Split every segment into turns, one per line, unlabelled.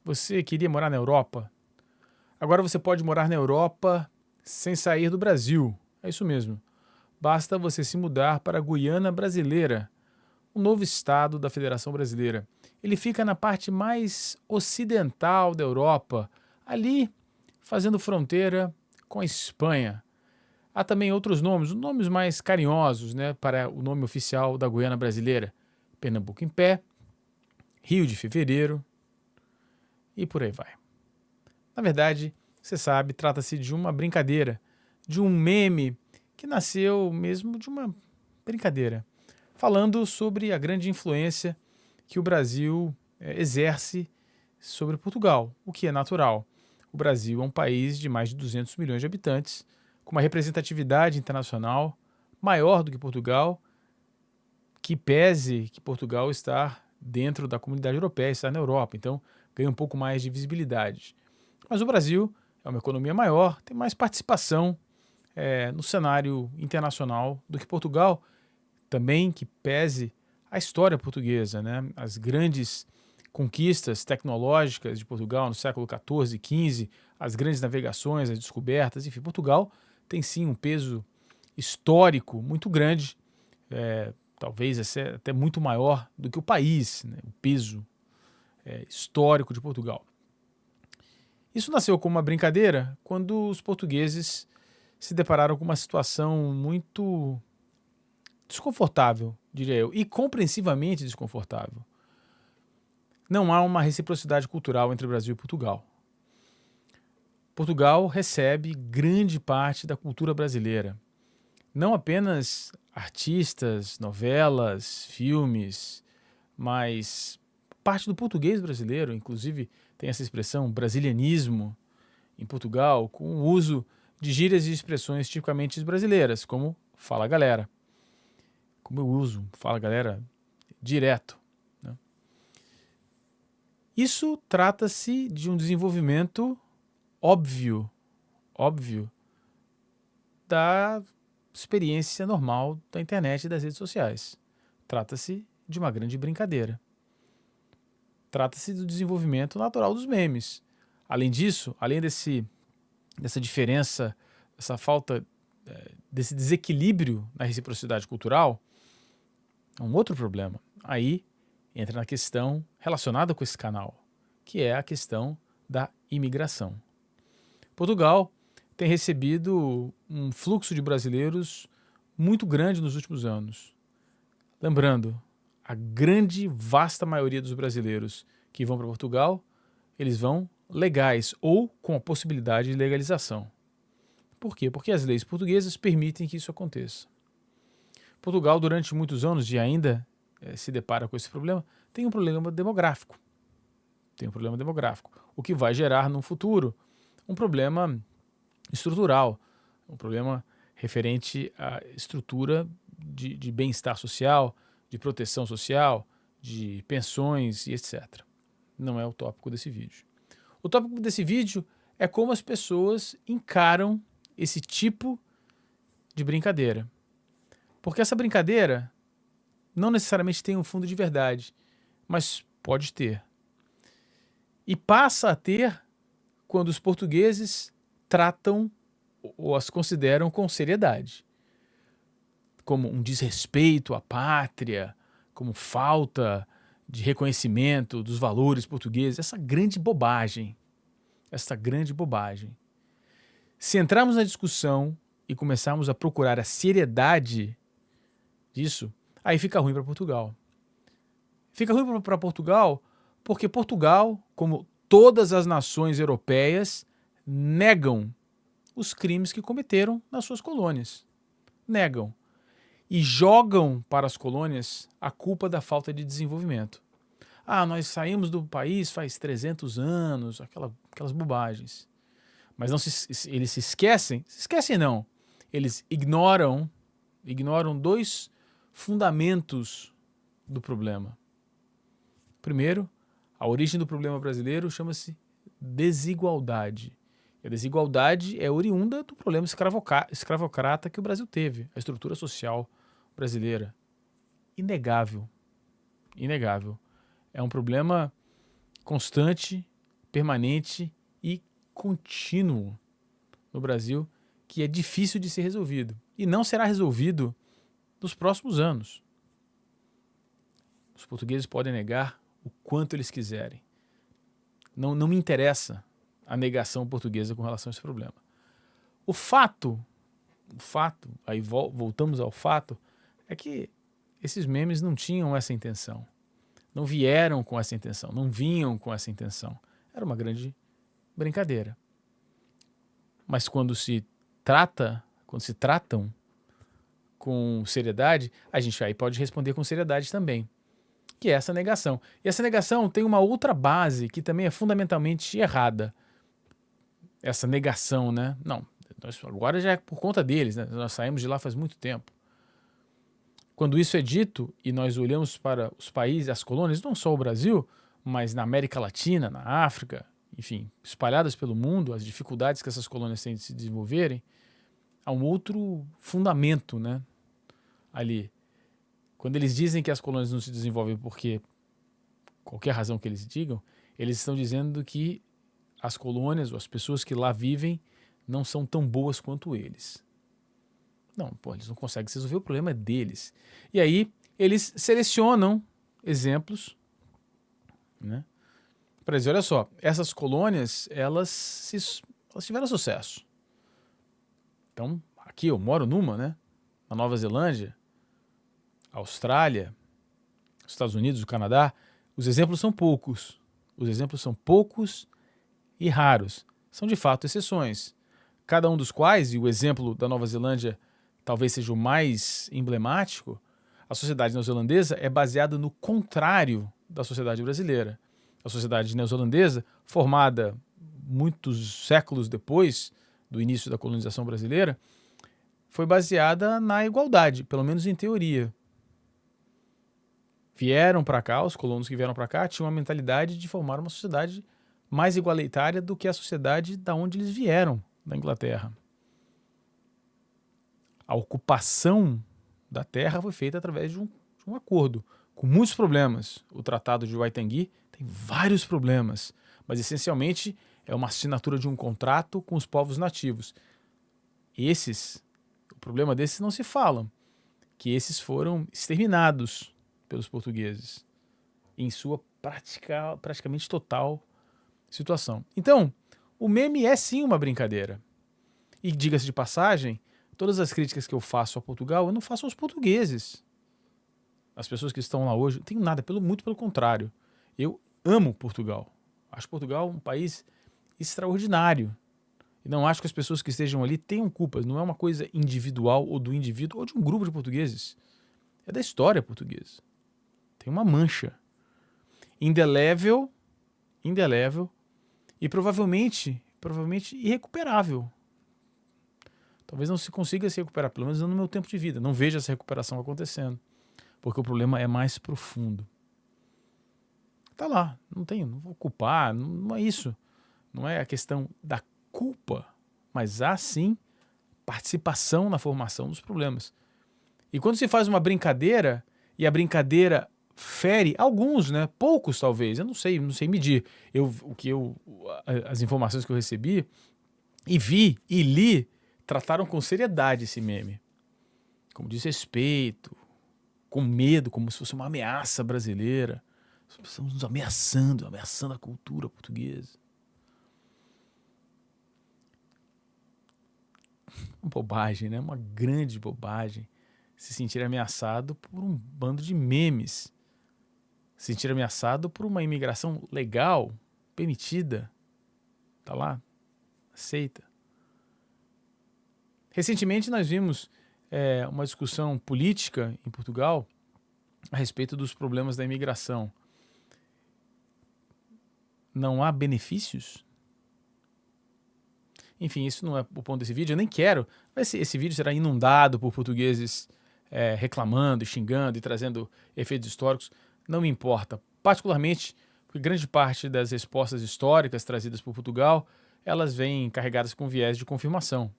Você queria morar na Europa? Agora você pode morar na Europa sem sair do Brasil. É isso mesmo. Basta você se mudar para a Guiana Brasileira, um novo estado da Federação Brasileira. Ele fica na parte mais ocidental da Europa, ali fazendo fronteira com a Espanha. Há também outros nomes mais carinhosos, né, para o nome oficial da Guiana Brasileira. Pernambuco em pé, Rio de Fevereiro e por aí vai. Na verdade, você sabe, trata-se de uma brincadeira, de um meme que nasceu mesmo de uma brincadeira, falando sobre a grande influência que o Brasil exerce sobre Portugal, o que é natural. O Brasil é um país de mais de 200 milhões de habitantes, com uma representatividade internacional maior do que Portugal, que pese que Portugal está dentro da comunidade europeia, está na Europa, então ganha um pouco mais de visibilidade. Mas o Brasil é uma economia maior, tem mais participação no cenário internacional do que Portugal, também que pese a história portuguesa, né? As grandes conquistas tecnológicas de Portugal no século XIV e XV, as grandes navegações, as descobertas, enfim, Portugal tem sim um peso histórico muito grande, talvez até muito maior do que o país, né? O peso histórico de Portugal. Isso nasceu como uma brincadeira quando os portugueses se depararam com uma situação muito desconfortável, diria eu, e compreensivamente desconfortável. Não há uma reciprocidade cultural entre Brasil e Portugal. Portugal recebe grande parte da cultura brasileira. Não apenas artistas, novelas, filmes, mas parte do português brasileiro, inclusive tem essa expressão brasilianismo em Portugal, com o uso de gírias e expressões tipicamente brasileiras, como fala galera. Como eu uso fala galera direto. Né? Isso trata-se de um desenvolvimento óbvio da experiência normal da internet e das redes sociais. Trata-se de uma grande brincadeira. Trata-se do desenvolvimento natural dos memes. Além disso, além dessa diferença, dessa falta, desse desequilíbrio na reciprocidade cultural, um outro problema. Aí entra na questão relacionada com esse canal, que é a questão da imigração. Portugal tem recebido um fluxo de brasileiros muito grande nos últimos anos. Lembrando, a grande, vasta maioria dos brasileiros que vão para Portugal, eles vão legais ou com a possibilidade de legalização. Por quê? Porque as leis portuguesas permitem que isso aconteça. Portugal, durante muitos anos, e ainda se depara com esse problema, tem um problema demográfico. O que vai gerar no futuro um problema estrutural, um problema referente à estrutura de bem-estar social, de proteção social, de pensões e etc. Não é o tópico desse vídeo. O tópico desse vídeo é como as pessoas encaram esse tipo de brincadeira. Porque essa brincadeira não necessariamente tem um fundo de verdade, mas pode ter. E passa a ter quando os portugueses tratam ou as consideram com seriedade. Como um desrespeito à pátria, como falta de reconhecimento dos valores portugueses, essa grande bobagem. Se entrarmos na discussão e começarmos a procurar a seriedade disso, aí fica ruim para Portugal. Fica ruim para Portugal porque Portugal, como todas as nações europeias, negam os crimes que cometeram nas suas colônias. Negam. E jogam para as colônias a culpa da falta de desenvolvimento. Nós saímos do país faz 300 anos, aquelas bobagens. Mas não eles se esquecem não, eles ignoram dois fundamentos do problema. Primeiro, a origem do problema brasileiro chama-se desigualdade. E a desigualdade é oriunda do problema escravocrata que o Brasil teve, a estrutura social brasileira. Inegável. É um problema constante, permanente e contínuo no Brasil, que é difícil de ser resolvido. E não será resolvido nos próximos anos. Os portugueses podem negar o quanto eles quiserem. Não me interessa a negação portuguesa com relação a esse problema. O fato, aí voltamos ao fato, é que esses memes não tinham essa intenção. Não vieram com essa intenção, não vinham com essa intenção. Era uma grande brincadeira. Mas quando se tratam com seriedade, a gente aí pode responder com seriedade também, que é essa negação. E essa negação tem uma outra base que também é fundamentalmente errada. Essa negação, né? Não, agora já é por conta deles, né? Nós saímos de lá faz muito tempo. Quando isso é dito e nós olhamos para os países, as colônias, não só o Brasil, mas na América Latina, na África, enfim, espalhadas pelo mundo, as dificuldades que essas colônias têm de se desenvolverem, há um outro fundamento, né, ali. Quando eles dizem que as colônias não se desenvolvem porque qualquer razão que eles digam, eles estão dizendo que as colônias ou as pessoas que lá vivem não são tão boas quanto eles. Não, eles não conseguem resolver, o problema é deles. E aí eles selecionam exemplos, né, para dizer, olha só, essas colônias, elas tiveram sucesso. Então, aqui eu moro numa, né, na Nova Zelândia, Austrália, Estados Unidos, o Canadá, os exemplos são poucos. Os exemplos são poucos e raros. São, de fato, exceções. Cada um dos quais, e o exemplo da Nova Zelândia talvez seja o mais emblemático, a sociedade neozelandesa é baseada no contrário da sociedade brasileira. A sociedade neozelandesa, formada muitos séculos depois do início da colonização brasileira, foi baseada na igualdade, pelo menos em teoria. Vieram para cá, os colonos que vieram para cá tinham uma mentalidade de formar uma sociedade mais igualitária do que a sociedade da onde eles vieram, da Inglaterra. A ocupação da terra foi feita através de um acordo, com muitos problemas. O Tratado de Waitangi tem vários problemas, mas essencialmente é uma assinatura de um contrato com os povos nativos. O problema desses não se falam, que esses foram exterminados pelos portugueses em sua praticamente total situação. Então, o meme é sim uma brincadeira. E diga-se de passagem, todas as críticas que eu faço a Portugal, eu não faço aos portugueses. As pessoas que estão lá hoje, não tenho nada, muito pelo contrário. Eu amo Portugal. Acho Portugal um país extraordinário. E não acho que as pessoas que estejam ali tenham culpas. Não é uma coisa individual ou do indivíduo ou de um grupo de portugueses. É da história portuguesa. Tem uma mancha indelével e provavelmente irrecuperável. Talvez não se consiga se recuperar, pelo menos no meu tempo de vida. Não vejo essa recuperação acontecendo, porque o problema é mais profundo. Tá lá, não vou culpar, não é isso. Não é a questão da culpa, mas há sim participação na formação dos problemas. E quando se faz uma brincadeira, e a brincadeira fere alguns, né, poucos talvez, eu não sei medir. As informações que eu recebi e vi e li trataram com seriedade esse meme, com desrespeito, com medo, como se fosse uma ameaça brasileira. Estamos nos ameaçando a cultura portuguesa. Uma bobagem, né? Uma grande bobagem. Se sentir ameaçado por um bando de memes. Se sentir ameaçado por uma imigração legal, permitida. Tá lá, aceita. Recentemente nós vimos uma discussão política em Portugal a respeito dos problemas da imigração. Não há benefícios? Enfim, isso não é o ponto desse vídeo, eu nem quero. Esse vídeo será inundado por portugueses reclamando, xingando e trazendo efeitos históricos. Não me importa, particularmente porque grande parte das respostas históricas trazidas por Portugal, elas vêm carregadas com viés de confirmação.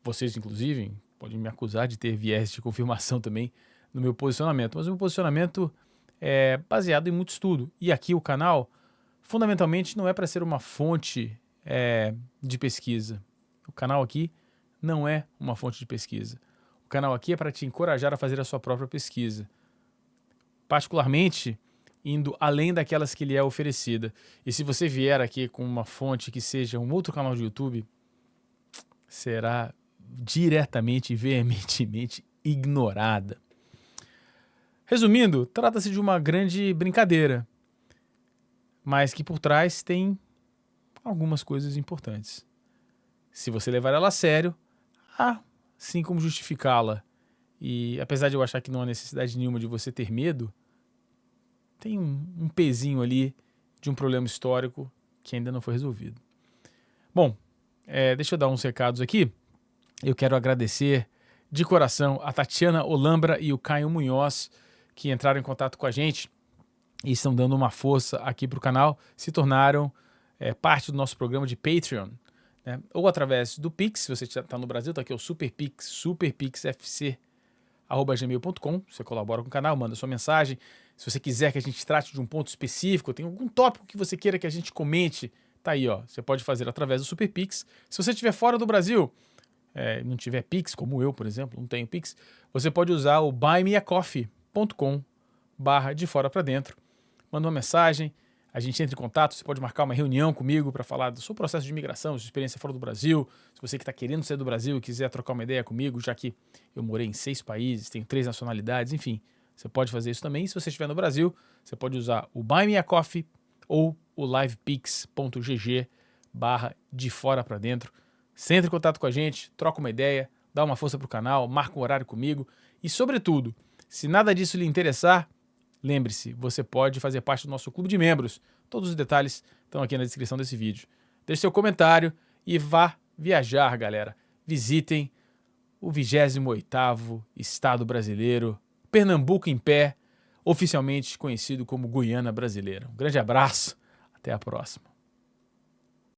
Vocês, inclusive, podem me acusar de ter viés de confirmação também no meu posicionamento, mas o meu posicionamento é baseado em muito estudo. E aqui o canal fundamentalmente não é para ser uma fonte de pesquisa. O canal aqui não é uma fonte de pesquisa. O canal aqui é para te encorajar a fazer a sua própria pesquisa, particularmente indo além daquelas que lhe é oferecida. E se você vier aqui com uma fonte que seja um outro canal de YouTube, será diretamente e veementemente ignorada. Resumindo, trata-se de uma grande brincadeira, mas que por trás tem algumas coisas importantes. Se você levar ela a sério, há sim como justificá-la. E apesar de eu achar que não há necessidade nenhuma de você ter medo, tem um pezinho ali de um problema histórico que ainda não foi resolvido. Bom, deixa eu dar uns recados aqui. Eu quero agradecer de coração a Tatiana Olambra e o Caio Munhoz, que entraram em contato com a gente e estão dando uma força aqui para o canal, se tornaram parte do nosso programa de Patreon, né? Ou através do Pix, se você está no Brasil, está aqui o SuperPix, superpixfc@gmail.com, você colabora com o canal, manda sua mensagem. Se você quiser que a gente trate de um ponto específico, tem algum tópico que você queira que a gente comente, tá aí, ó, você pode fazer através do SuperPix. Se você estiver fora do Brasil, não tiver Pix, como eu, por exemplo, não tenho Pix, você pode usar o buymeacoffee.com/de fora para dentro. Manda uma mensagem, a gente entra em contato, você pode marcar uma reunião comigo para falar do seu processo de imigração, sua experiência fora do Brasil. Se você que está querendo sair do Brasil e quiser trocar uma ideia comigo, já que eu morei em 6 países, tenho 3 nacionalidades, enfim, você pode fazer isso também. E se você estiver no Brasil, você pode usar o Buy Me a Coffee ou o livepix.gg/de fora para dentro. Você entra em contato com a gente, troca uma ideia, dá uma força pro canal, marca um horário comigo e, sobretudo, se nada disso lhe interessar, lembre-se, você pode fazer parte do nosso clube de membros. Todos os detalhes estão aqui na descrição desse vídeo. Deixe seu comentário e vá viajar, galera. Visitem o 28º estado brasileiro, Pernambuco em pé, oficialmente conhecido como Guiana Brasileira. Um grande abraço, até a próxima.